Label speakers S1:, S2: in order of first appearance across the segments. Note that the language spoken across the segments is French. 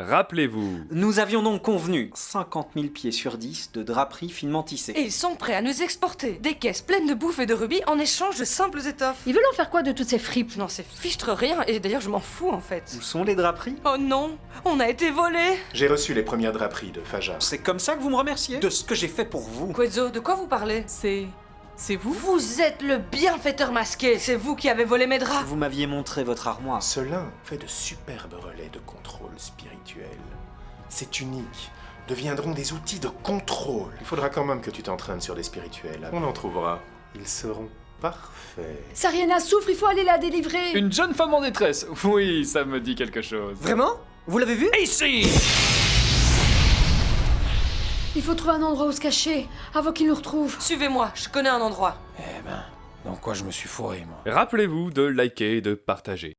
S1: Rappelez-vous.
S2: Nous avions donc convenu 50 000 pieds sur 10 de draperie finement tissée.
S3: Et ils sont prêts à nous exporter des caisses pleines de bouffe et de rubis en échange de simples étoffes.
S4: Ils veulent en faire quoi de toutes ces fripes?
S3: Je n'en sais fichtre rien, et d'ailleurs je m'en fous en fait.
S2: Où sont les draperies?
S3: Oh non, on a été volés.
S5: J'ai reçu les premières draperies de Fajar.
S2: C'est comme ça que vous me remerciez? De ce que j'ai fait pour vous?
S3: Quetzal, de quoi vous parlez?
S6: C'est vous?
S3: Vous êtes le bienfaiteur masqué. C'est vous qui avez volé mes draps.
S2: Vous m'aviez montré votre armoire.
S5: Ce lin fait de superbes relais de contrôle spirituel. Ces tuniques deviendront des outils de contrôle. Il faudra quand même que tu t'entraînes sur les spirituels. On en trouvera. Ils seront parfaits.
S4: Sariana souffre, il faut aller la délivrer.
S1: Une jeune femme en détresse. Oui, ça me dit quelque chose.
S7: Vraiment? Vous l'avez vu?
S1: Ici!
S4: Il faut trouver un endroit où se cacher, avant qu'ils nous retrouvent.
S3: Suivez-moi, je connais un endroit.
S7: Eh ben, dans quoi je me suis fourré, moi?
S1: Rappelez-vous de liker et de partager.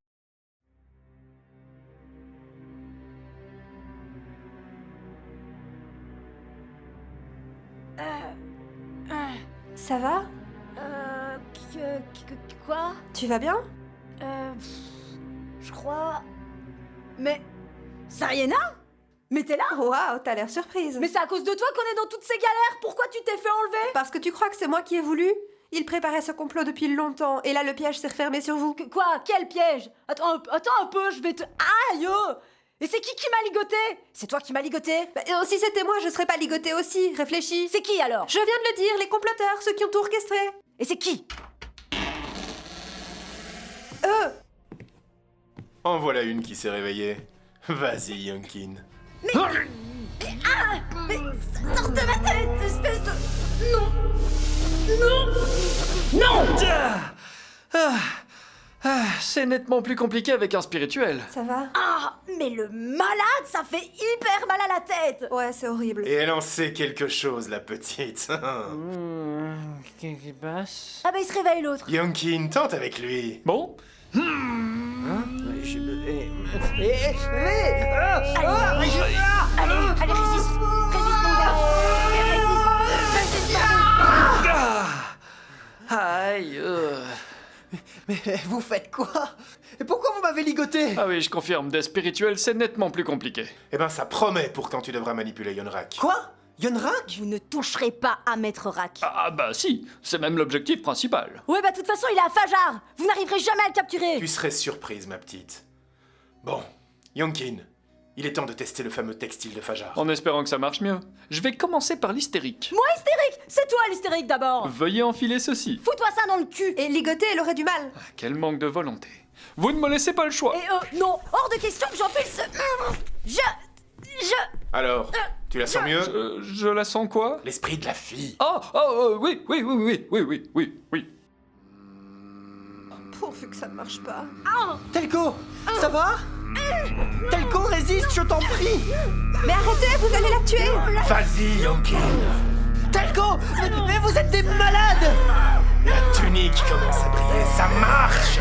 S8: Ça va?
S9: Quoi?
S8: Tu vas bien?
S9: Je crois... Mais... Sariana? Mais t'es là?
S8: Waouh, t'as l'air surprise.
S9: Mais c'est à cause de toi qu'on est dans toutes ces galères! Pourquoi tu t'es fait enlever?
S8: Parce que tu crois que c'est moi qui ai voulu? Il préparait ce complot depuis longtemps, et là le piège s'est refermé sur vous.
S9: Quoi? Quel piège? Attends un peu, je vais te... Aïe! Et c'est qui m'a ligoté? C'est toi qui m'as ligoté?
S8: Bah, si c'était moi, je serais pas ligotée aussi, réfléchis.
S9: C'est qui alors?
S8: Je viens de le dire, les comploteurs, ceux qui ont tout orchestré.
S9: Et c'est qui?
S8: Eux.
S5: En voilà une qui s'est réveillée. Vas-y, Yonkin.
S9: Mais sors de ma tête, espèce de... Non!
S7: C'est nettement plus compliqué avec un spirituel.
S8: Ça va?
S9: Ah! Mais le malade, ça fait hyper mal à la tête!
S8: Ouais, c'est horrible.
S5: Et elle en sait quelque chose, la petite.
S7: Qu'est-ce qui passe?
S9: Ah bah il se réveille l'autre.
S5: Yonkin, tente avec lui.
S1: Bon,
S9: Allez, résiste! Résiste, mon gars! Résiste,
S7: Aïe. Mais vous faites quoi? Et pourquoi vous m'avez ligoté?
S1: ah oui, je confirme, des spirituels, c'est nettement plus compliqué.
S5: Eh ben, ça promet pour quand tu devras manipuler Yonrak.
S7: Quoi? Yonrak?
S9: Vous ne toucherez pas à Maître Rak.
S1: Ah bah si, c'est même l'objectif principal.
S9: Ouais, bah de toute façon, il est à Fajar! Vous n'arriverez jamais à le capturer!
S5: Tu serais surprise, ma petite. Bon, Yonkin, il est temps de tester le fameux textile de Fajar.
S1: En espérant que ça marche mieux. Je vais commencer par l'hystérique.
S9: Moi, hystérique! C'est toi l'hystérique d'abord!
S1: Veuillez enfiler ceci.
S9: Fous-toi ça dans le cul!
S8: Et ligoter, elle aurait du mal.
S1: Ah, quel manque de volonté. Vous ne me laissez pas le choix.
S9: Et non, hors de question que j'enfile ce... Je...
S5: Alors, tu la sens mieux?
S1: Je la sens quoi?
S5: L'esprit de la fille.
S1: Oui.
S8: Pourvu que ça ne marche pas.
S7: Telko, ça va? Telko, résiste, je t'en prie!
S8: Mais arrêtez, vous allez la tuer.
S5: Vas-y, Yonkin.
S7: Telko, mais vous êtes des malades!
S5: La tunique commence à briller, ça marche.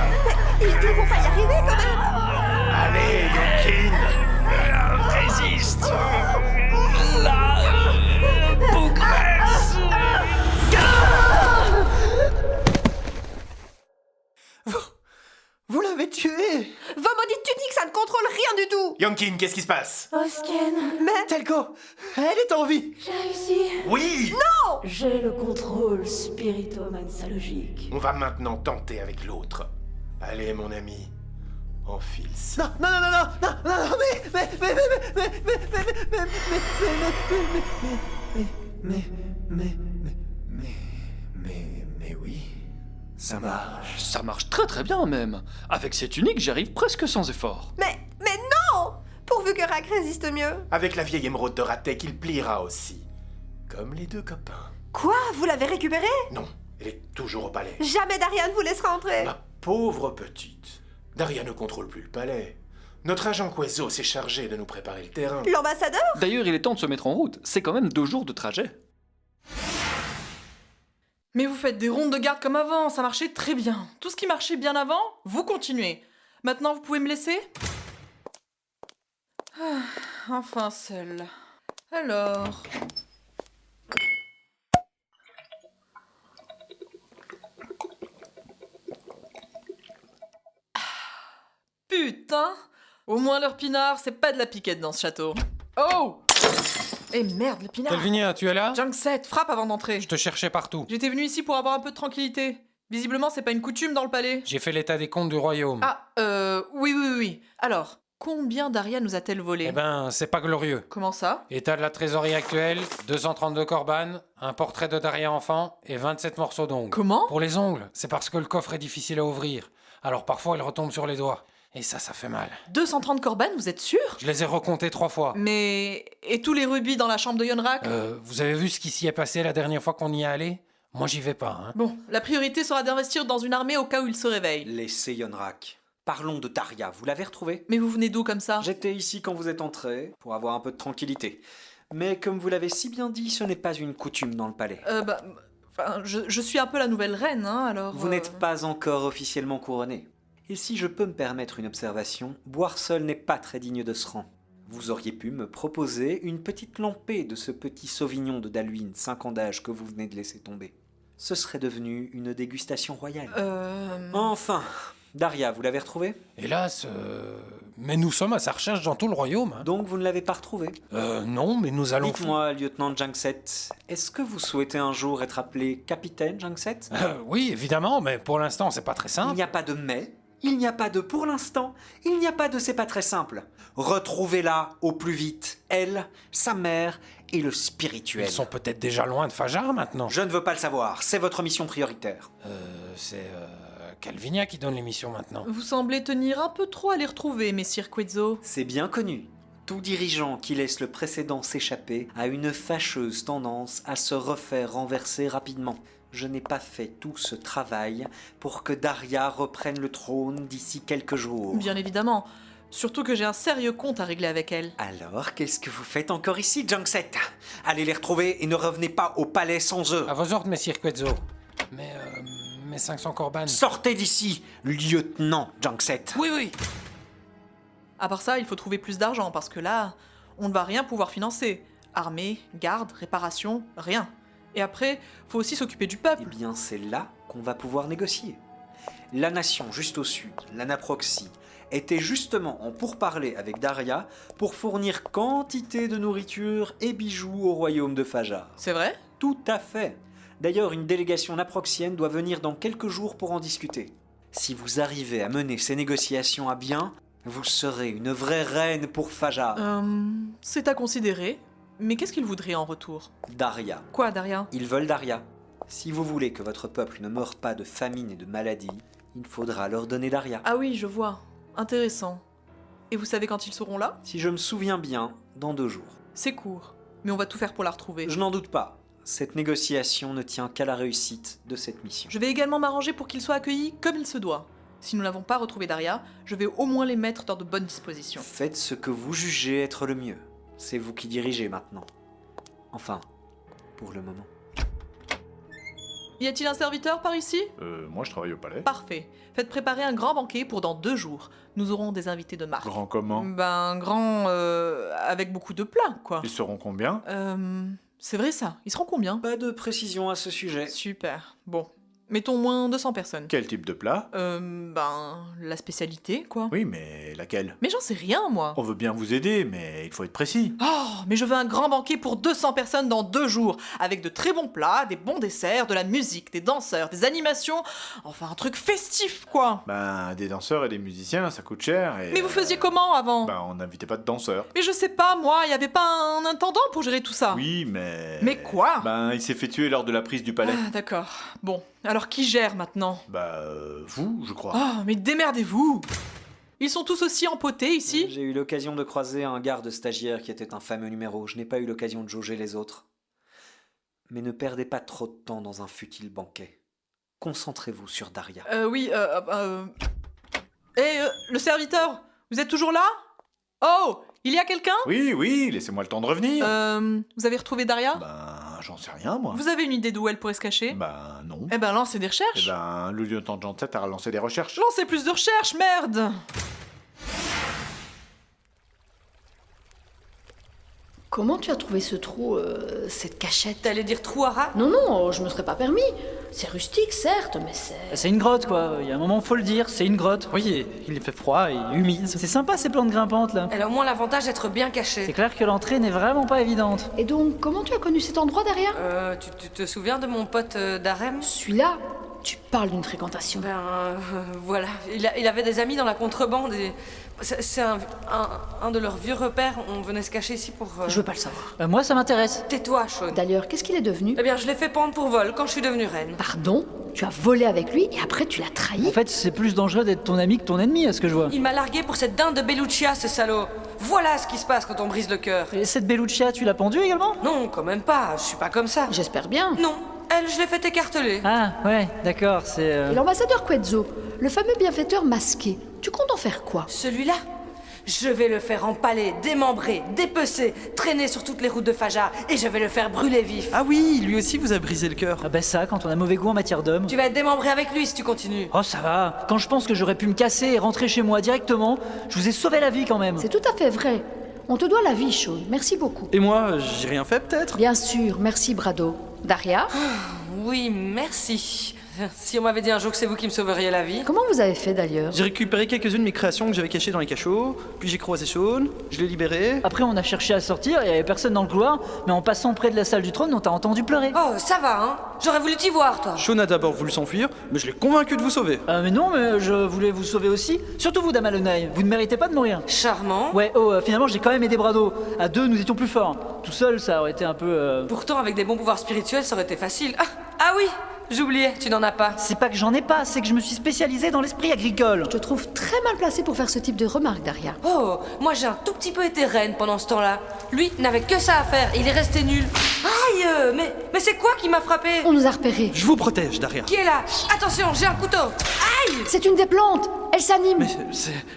S8: Ils vont pas y arriver quand même.
S5: Allez, Yonkin.
S1: Résiste. La bougresse.
S7: Vous l'avez tué!
S8: Vos maudites tuniques, ça ne contrôle rien du tout.
S5: Yonkin, qu'est-ce qui se passe?
S9: Osken,
S8: Mais
S7: Telko, elle est en vie!
S9: j'ai réussi.
S5: Oui.
S9: J'ai le contrôle spirito-mansalogique.
S5: On va maintenant tenter avec l'autre. Allez, mon ami, enfile ça.
S7: Non, mais oui, ça marche.
S1: Ça marche très très bien même. Avec cette unique, j'arrive presque sans effort.
S8: mais non. Pourvu que Rak résiste mieux.
S5: Avec la vieille émeraude de Ratek, il pliera aussi. Comme les deux copains.
S8: Quoi? Vous l'avez récupérée?
S5: Non, elle est toujours au palais.
S8: Jamais Darian vous laissera entrer.
S5: Ma pauvre petite. Daria ne contrôle plus le palais. Notre agent Quezo s'est chargé de nous préparer le terrain.
S8: L'ambassadeur?
S1: D'ailleurs, il est temps de se mettre en route. C'est quand même 2 jours de trajet.
S6: Mais vous faites des rondes de garde comme avant, ça marchait très bien. Tout ce qui marchait bien avant, vous continuez. Maintenant, vous pouvez me laisser? Enfin seul. Alors... Putain! Au moins leur pinard, c'est pas de la piquette dans ce château. Oh! Eh merde, le pinard!
S10: Telvinia, tu es là?
S6: Junkset, frappe avant d'entrer.
S10: Je te cherchais partout.
S6: J'étais venu ici pour avoir un peu de tranquillité. Visiblement, c'est pas une coutume dans le palais.
S10: J'ai fait l'état des comptes du royaume.
S6: Ah, oui. Alors, combien Daria nous a-t-elle volé?
S10: Eh ben, c'est pas glorieux.
S6: Comment ça?
S10: État de la trésorerie actuelle, 232 corbanes, un portrait de Daria enfant et 27 morceaux d'ongles.
S6: Comment?
S10: Pour les ongles, c'est parce que le coffre est difficile à ouvrir. Alors parfois, il retombe sur les doigts. Et ça fait mal.
S6: 230 corbanes, vous êtes sûr?
S10: Je les ai recomptés 3 fois.
S6: Mais... Et tous les rubis dans la chambre de Yonrak?
S10: Vous avez vu ce qui s'y est passé la dernière fois qu'on y est allé? Moi, j'y vais pas, hein.
S6: Bon, la priorité sera d'investir dans une armée au cas où il se réveille.
S2: Laissez Yonrak. Parlons de Daria, vous l'avez retrouvée?
S6: Mais vous venez d'où comme ça?
S2: J'étais ici quand vous êtes entré, pour avoir un peu de tranquillité. Mais comme vous l'avez si bien dit, ce n'est pas une coutume dans le palais.
S6: Enfin, je suis un peu la nouvelle reine, hein, alors...
S2: Vous n'êtes pas encore officiellement couronné. Et si je peux me permettre une observation, boire seul n'est pas très digne de ce rang. Vous auriez pu me proposer une petite lampée de ce petit Sauvignon de Dalwyn, 5 ans d'âge, que vous venez de laisser tomber. Ce serait devenu une dégustation royale. Enfin, Daria, vous l'avez retrouvée?
S10: Hélas, mais nous sommes à sa recherche dans tout le royaume. Hein.
S2: Donc vous ne l'avez pas retrouvée?
S10: Non, mais nous allons...
S2: Dites-moi, lieutenant Junkset, est-ce que vous souhaitez un jour être appelé capitaine Junkset?
S10: Oui, évidemment, mais pour l'instant, c'est pas très
S2: Il
S10: simple.
S2: n'y a pas de mais, il n'y a pas de pour l'instant, il n'y a pas de c'est pas très simple. Retrouvez-la au plus vite, elle, sa mère et le spirituel.
S10: Ils sont peut-être déjà loin de Fajar maintenant.
S2: Je ne veux pas le savoir, c'est votre mission prioritaire.
S10: C'est Calvinia qui donne l'émission maintenant.
S6: Vous semblez tenir un peu trop à les retrouver, messire Quezzo.
S2: C'est bien connu. Tout dirigeant qui laisse le précédent s'échapper a une fâcheuse tendance à se refaire renverser rapidement. Je n'ai pas fait tout ce travail pour que Daria reprenne le trône d'ici quelques jours.
S6: Bien évidemment. Surtout que j'ai un sérieux compte à régler avec elle.
S2: Alors, qu'est-ce que vous faites encore ici, Junkset? Allez les retrouver et ne revenez pas au palais sans eux.
S10: À vos ordres, messire Quezzo. Mais mes 500 corbanes...
S2: Sortez d'ici, lieutenant Junkset.
S10: Oui.
S6: À part ça, il faut trouver plus d'argent, parce que là, on ne va rien pouvoir financer. Armée, garde, réparation, rien. Et après, faut aussi s'occuper du peuple.
S2: Eh bien, c'est là qu'on va pouvoir négocier. La nation juste au sud, l'Anaproxie, était justement en pourparlers avec Daria pour fournir quantité de nourriture et bijoux au royaume de Fajar.
S6: C'est vrai?
S2: Tout à fait. D'ailleurs, une délégation naproxienne doit venir dans quelques jours pour en discuter. Si vous arrivez à mener ces négociations à bien, vous serez une vraie reine pour Fajar.
S6: C'est à considérer. Mais qu'est-ce qu'ils voudraient en retour?
S2: Daria.
S6: Quoi, Daria?
S2: Ils veulent Daria. Si vous voulez que votre peuple ne meure pas de famine et de maladie, il faudra leur donner Daria.
S6: Ah oui, je vois. Intéressant. Et vous savez quand ils seront là?
S2: Si je me souviens bien, dans 2 jours.
S6: C'est court. Mais on va tout faire pour la retrouver.
S2: Je n'en doute pas. Cette négociation ne tient qu'à la réussite de cette mission.
S6: Je vais également m'arranger pour qu'ils soient accueillis comme il se doit. Si nous n'avons pas retrouvé Daria, je vais au moins les mettre dans de bonnes dispositions.
S2: Faites ce que vous jugez être le mieux. C'est vous qui dirigez maintenant. Enfin, pour le moment.
S6: Y a-t-il un serviteur par ici?
S11: Moi je travaille au palais.
S6: Parfait. Faites préparer un grand banquet pour dans 2 jours. Nous aurons des invités de marque.
S11: Grand comment?
S6: Grand... avec beaucoup de plats, quoi.
S11: Ils seront combien?
S6: C'est vrai ça. Ils seront combien?
S2: Pas de précision à ce sujet.
S6: Super. Bon. Mettons moins 200 personnes.
S11: Quel type de plat?
S6: La spécialité, quoi.
S11: Oui, mais laquelle?
S6: Mais j'en sais rien, moi.
S11: On veut bien vous aider, mais il faut être précis.
S6: Oh, mais je veux un grand banquet pour 200 personnes dans 2 jours, avec de très bons plats, des bons desserts, de la musique, des danseurs, des animations, enfin un truc festif, quoi.
S11: Des danseurs et des musiciens, ça coûte cher et...
S6: Mais vous faisiez comment avant?
S11: On n'invitait pas de danseurs.
S6: Mais je sais pas, moi, y avait pas un intendant pour gérer tout ça?
S11: Oui, mais...
S6: Mais quoi?
S11: Il s'est fait tuer lors de la prise du palais.
S6: Ah, d'accord. Bon, alors qui gère maintenant?
S11: Vous, je crois.
S6: Oh, mais démerdez-vous! Ils sont tous aussi empotés ici?
S2: J'ai eu l'occasion de croiser un garde stagiaire qui était un fameux numéro. Je n'ai pas eu l'occasion de jauger les autres. Mais ne perdez pas trop de temps dans un futile banquet. Concentrez-vous sur Daria.
S6: Le serviteur, vous êtes toujours là? Oh, il y a quelqu'un?
S11: Oui, laissez-moi le temps de revenir.
S6: Vous avez retrouvé Daria?
S11: J'en sais rien, moi.
S6: Vous avez une idée d'où elle pourrait se cacher?
S11: Non.
S6: Lancez des recherches.
S11: Le lieutenant Junkset a relancé des recherches.
S6: Lancez plus de recherches, merde!
S4: Comment tu as trouvé ce trou, cette cachette?
S3: T'allais dire trou à rat?
S4: Non, je me serais pas permis. C'est rustique, certes, mais c'est...
S12: C'est une grotte, quoi. Il y a un moment, faut le dire, c'est une grotte.
S1: Oui, il fait froid et humide.
S12: C'est sympa, ces plantes grimpantes, là.
S3: Elle a au moins l'avantage d'être bien
S12: C'est
S3: cachée.
S12: clair que l'entrée n'est vraiment pas évidente.
S4: Et donc, comment tu as connu cet endroit, Daria?
S3: Tu te souviens de mon pote Darem?
S4: Celui-là, tu parles d'une fréquentation.
S3: Voilà. Il avait des amis dans la contrebande et... C'est un de leurs vieux repères. On venait se cacher ici pour...
S4: Je veux pas le savoir.
S12: Moi, ça m'intéresse.
S3: Tais-toi, Sean.
S4: D'ailleurs, qu'est-ce qu'il est devenu?
S3: Eh bien, je l'ai fait pendre pour vol quand je suis devenue reine.
S4: Pardon? Tu as volé avec lui et après tu l'as trahi?
S12: En fait, c'est plus dangereux d'être ton ami que ton ennemi, à ce que je vois.
S3: Il m'a largué pour cette dinde de Belluccia, ce salaud. Voilà ce qui se passe quand on brise le cœur.
S12: Et cette Belluccia, tu l'as pendue également?
S3: Non, quand même pas. Je suis pas comme ça.
S4: J'espère bien.
S3: Non, elle, je l'ai fait écarteler.
S12: Ah, ouais, d'accord, c'est...
S4: Et l'ambassadeur Quetzal, le fameux bienfaiteur masqué, tu comptes en faire quoi?
S3: Celui-là, je vais le faire empaler, démembrer, dépecer, traîner sur toutes les routes de Fajar et je vais le faire brûler vif.
S1: Ah oui, lui aussi vous a brisé le cœur.
S12: Ah bah ça, quand on a mauvais goût en matière d'homme.
S3: Tu vas être démembré avec lui si tu continues.
S12: Oh, ça va. Quand je pense que j'aurais pu me casser et rentrer chez moi directement, je vous ai sauvé la vie quand même.
S4: C'est tout à fait vrai. On te doit la vie, Sean. Merci beaucoup.
S1: Et moi, j'ai rien fait peut-être?
S4: Bien sûr, merci Brado. Daria,
S3: Oui, merci. Si on m'avait dit un jour que c'est vous qui me sauveriez la vie.
S4: comment vous avez fait d'ailleurs?
S1: J'ai récupéré quelques-unes de mes créations que j'avais cachées dans les cachots, puis j'ai croisé Sean, je l'ai libéré.
S12: Après, on a cherché à sortir, il y avait personne dans le couloir, mais en passant près de la salle du trône, on t'a entendu pleurer.
S3: Oh, ça va, hein. J'aurais voulu t'y voir, toi.
S1: Sean a d'abord voulu s'enfuir, mais je l'ai convaincu de vous sauver.
S12: Mais non, mais je voulais vous sauver aussi. Surtout vous, Dame Alonai, vous ne méritez pas de mourir.
S3: Charmant.
S12: Ouais, finalement, j'ai quand même aidé Brado. À deux, nous étions plus forts. Tout seul, ça aurait été un peu...
S3: Pourtant, avec des bons pouvoirs spirituels, ça aurait été facile. Ah oui, j'oubliais, tu n'en as pas.
S12: C'est pas que j'en ai pas, c'est que je me suis spécialisé dans l'esprit agricole.
S4: Je te trouve très mal placé pour faire ce type de remarques, Daria.
S3: Oh, moi j'ai un tout petit peu été reine pendant ce temps-là. Lui n'avait que ça à faire et il est resté nul. Aïe, mais c'est quoi qui m'a frappé?
S4: On nous a repérés.
S1: Je vous protège, Daria.
S3: Qui est là? Attention, j'ai un couteau. Aïe!
S4: C'est une des plantes. Elle s'anime.
S1: Mais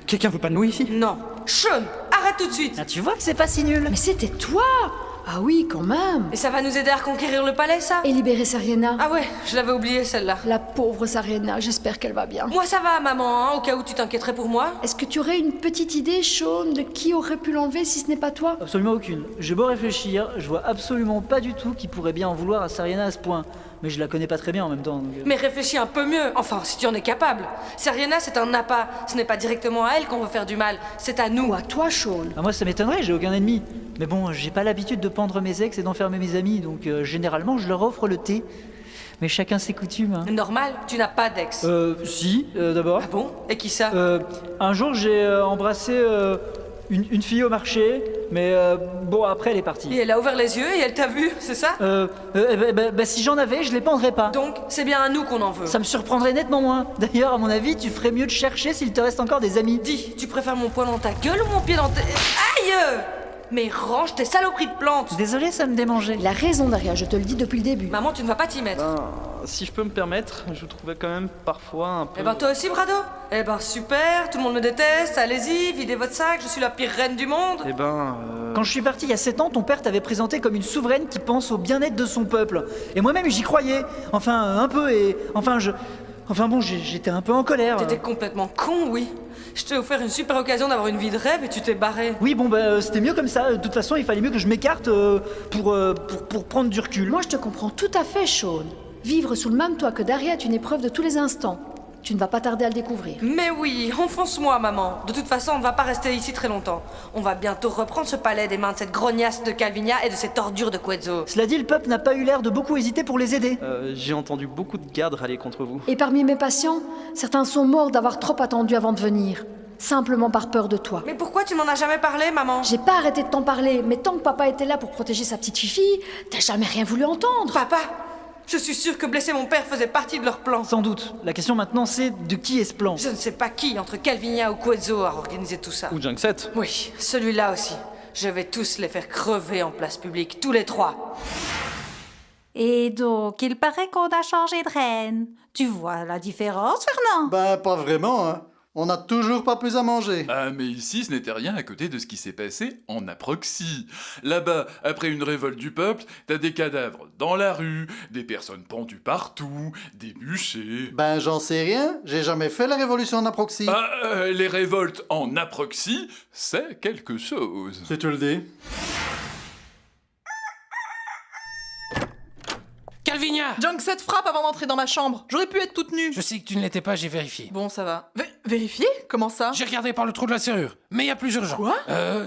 S1: quelqu'un veut pas de nous ici?
S3: Non. Sean, arrête tout de suite.
S12: Ah, tu vois que c'est pas si nul.
S4: Mais c'était toi. Ah oui, quand même.
S3: Et ça va nous aider à reconquérir le palais, ça?
S4: Et libérer Sariena.
S3: Ah ouais, je l'avais oublié celle-là.
S4: La pauvre Sariena, j'espère qu'elle va bien.
S3: Moi ça va, maman, hein, au cas où tu t'inquiéterais pour moi.
S4: Est-ce que tu aurais une petite idée, Sean, de qui aurait pu l'enlever si ce n'est pas toi?
S12: Absolument aucune. J'ai beau réfléchir, je vois absolument pas du tout qui pourrait bien en vouloir à Sariena à ce point. Mais je la connais pas très bien en même temps. Donc...
S3: Mais réfléchis un peu mieux, enfin si tu en es capable. Sariena c'est un appât, ce n'est pas directement à elle qu'on veut faire du mal, c'est à nous.
S4: Ou à toi, Sean.
S12: Ah, moi ça m'étonnerait, j'ai aucun ennemi. Mais bon, j'ai pas l'habitude de pendre mes ex et d'enfermer mes amis, donc généralement je leur offre le thé. Mais chacun ses coutumes. Hein.
S3: Normal, tu n'as pas d'ex.
S12: Si, d'abord.
S3: Ah bon? Et qui ça?
S12: Un jour j'ai embrassé une fille au marché, mais bon après elle est partie.
S3: Et elle a ouvert les yeux et elle t'a vu, c'est ça?
S12: Si j'en avais, je les pendrais pas.
S3: Donc, c'est bien à nous qu'on en veut.
S12: Ça me surprendrait nettement moins. D'ailleurs, à mon avis, tu ferais mieux de chercher s'il te reste encore des amis.
S3: Dis, tu préfères mon poing dans ta gueule ou mon pied dans tes... Aïe! Mais range tes saloperies de plantes!
S12: Désolé, ça me démangeait.
S4: Il a raison, Daria, je te le dis depuis le début.
S3: Maman, tu ne vas pas t'y mettre.
S1: Si je peux me permettre, je vous trouvais quand même parfois un peu...
S3: Eh ben toi aussi, Brado? Eh ben super, tout le monde me déteste, allez-y, videz votre sac, je suis la pire reine du monde.
S1: Eh ben...
S12: Quand je suis parti il y a 7 ans, ton père t'avait présenté comme une souveraine qui pense au bien-être de son peuple. Et moi-même, j'y croyais. Enfin, un peu, et... Enfin bon, j'étais un peu en colère.
S3: T'étais complètement con, oui. Je t'ai offert une super occasion d'avoir une vie de rêve et tu t'es barré.
S12: Oui, bon, c'était mieux comme ça. De toute façon, il fallait mieux que je m'écarte pour prendre du recul.
S4: Moi, je te comprends tout à fait, Sean. Vivre sous le même toit que Daria est une épreuve de tous les instants. Tu ne vas pas tarder à le découvrir.
S3: Mais oui, enfonce-moi, maman. De toute façon, on ne va pas rester ici très longtemps. On va bientôt reprendre ce palais des mains de cette grognasse de Calvinia et de cette ordure de Quetzal.
S12: Cela dit, le peuple n'a pas eu l'air de beaucoup hésiter pour les aider.
S1: J'ai entendu beaucoup de gardes râler contre vous.
S4: Et parmi mes patients, certains sont morts d'avoir trop attendu avant de venir. Simplement par peur de toi.
S3: Mais pourquoi tu m'en as jamais parlé, maman?
S4: J'ai pas arrêté de t'en parler, mais tant que papa était là pour protéger sa petite fille, t'as jamais rien voulu entendre.
S3: Papa? Je suis sûre que blesser mon père faisait partie de leur plan.
S12: Sans doute. La question maintenant, c'est de qui est ce plan?
S3: Je ne sais pas qui, entre Calvinia ou Quetzal, a organisé tout ça.
S1: Ou Junkset.
S3: Oui, celui-là aussi. Je vais tous les faire crever en place publique, tous les trois.
S9: Et donc, il paraît qu'on a changé de reine. Tu vois la différence, Fernand?
S13: Ben, pas vraiment, hein. On n'a toujours pas plus à manger.
S14: Ah, mais ici, ce n'était rien à côté de ce qui s'est passé en Aproxie. Là-bas, après une révolte du peuple, t'as des cadavres dans la rue, des personnes pendues partout, des bûchers...
S13: Ben, j'en sais rien. J'ai jamais fait la révolution en Aproxie.
S14: Les révoltes en Aproxie, c'est quelque chose.
S13: Si tu le dis.
S10: Calvinia,
S6: Junkset frappe avant d'entrer dans ma chambre. J'aurais pu être toute nue.
S10: Je sais que tu ne l'étais pas, j'ai vérifié.
S6: Bon, ça va. Vérifier? Comment ça?
S10: J'ai regardé par le trou de la serrure, mais il y a plus urgent.
S6: Quoi?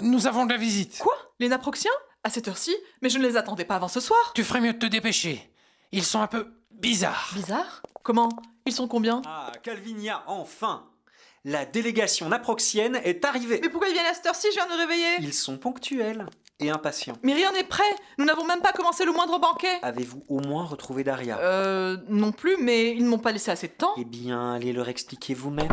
S10: Nous avons de la visite.
S6: Quoi? Les naproxiens? À cette heure-ci? Mais je ne les attendais pas avant ce soir.
S10: Tu ferais mieux de te dépêcher. Ils sont un peu bizarres.
S6: Bizarre? Comment? Ils sont combien?
S2: Ah, Calvinia, enfin! La délégation naproxienne est arrivée.
S6: Mais pourquoi ils viennent à cette heure-ci? Je viens de me réveiller.
S2: Ils sont ponctuels et impatients.
S6: Mais rien n'est prêt. Nous n'avons même pas commencé le moindre banquet.
S2: Avez-vous au moins retrouvé Daria?
S6: Non plus, mais ils ne m'ont pas laissé assez de temps.
S2: Eh bien, allez leur expliquer vous-même.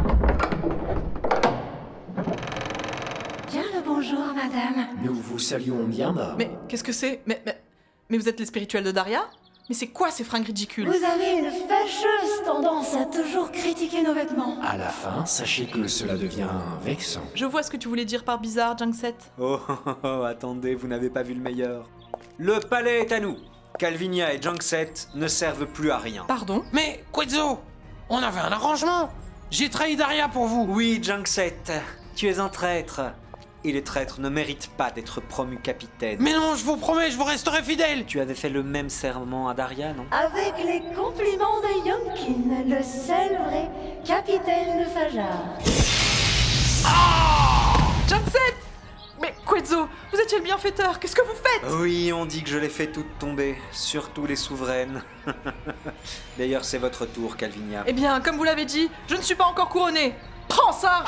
S15: Bien le bonjour, madame.
S16: Nous vous saluons bien bas.
S6: Mais qu'est-ce que c'est? Mais vous êtes les spirituels de Daria? Mais c'est quoi ces fringues ridicules?
S15: Vous avez une fâcheuse tendance à toujours critiquer nos vêtements.
S16: À la fin, sachez que cela devient vexant.
S6: Je vois ce que tu voulais dire par bizarre, Junkset.
S2: Oh, attendez, vous n'avez pas vu le meilleur. Le palais est à nous. Calvinia et Junkset ne servent plus à rien.
S6: Pardon?
S10: Mais, Quetzo, on avait un arrangement. J'ai trahi Daria pour vous.
S2: Oui, Junkset, tu es un traître. Et les traîtres ne méritent pas d'être promus capitaine.
S10: Mais non, je vous promets, je vous resterai fidèle.
S2: Tu avais fait le même serment à Daria, non?
S15: Avec les compliments de Yonkin, le seul vrai capitaine de Fajar.
S6: Junkset! Mais Quetzo, vous étiez le bienfaiteur, qu'est-ce que vous faites?
S2: Oui, on dit que je les fais toutes tomber, surtout les souveraines. D'ailleurs, c'est votre tour, Calvinia.
S6: Eh bien, comme vous l'avez dit, je ne suis pas encore couronnée. Prends ça!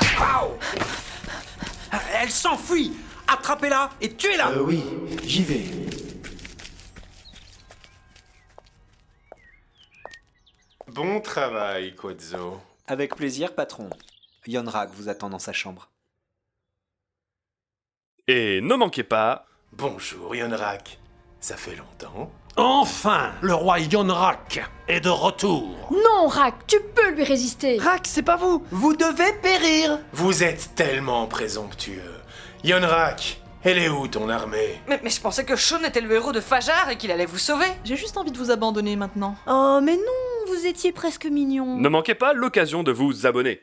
S2: Elle s'enfuit! Attrapez-la et tuez-la!
S16: Oui, j'y vais.
S5: Bon travail, Quetzo.
S2: Avec plaisir, patron. Yonrak vous attend dans sa chambre.
S17: Et ne manquez pas...
S5: Bonjour, Yonrak. Ça fait longtemps.
S18: Enfin, le roi Yonrak est de retour.
S4: Non, Rak, tu peux lui résister.
S7: Rak, c'est pas vous. Vous devez périr.
S5: Vous êtes tellement présomptueux. Yonrak, elle est où ton armée?
S3: Mais je pensais que Shaun était le héros de Fajar et qu'il allait vous sauver.
S6: J'ai juste envie de vous abandonner maintenant.
S9: Oh, mais non, vous étiez presque mignon.
S17: Ne manquez pas l'occasion de vous abonner.